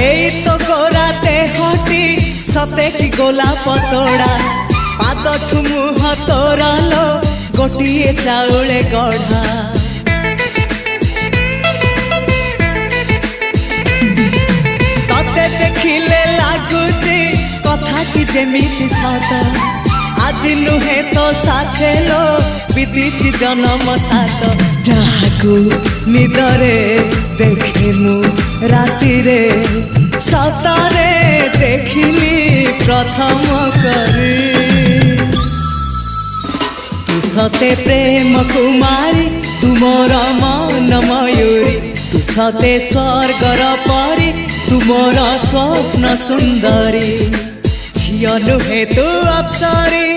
एई तो गोरा देहटी सते कि गोलाप तोड़ा पाद मुह तोरा लो गोटिए चाउले गढ़ा तते देखिले लागुची कथाटी जेमिति सत आज नुहे तो साथे लो बीतीची जन्म सात जहाकू निदरे देखे मु राति रे सतरे देखिली प्रथम करी तू सते प्रेम कुमारी तू मोर मन मयूरी तू सते स्वर्गर परी तू मोर स्वप्न सुंदरी झियो नुहे तू अप्सरी।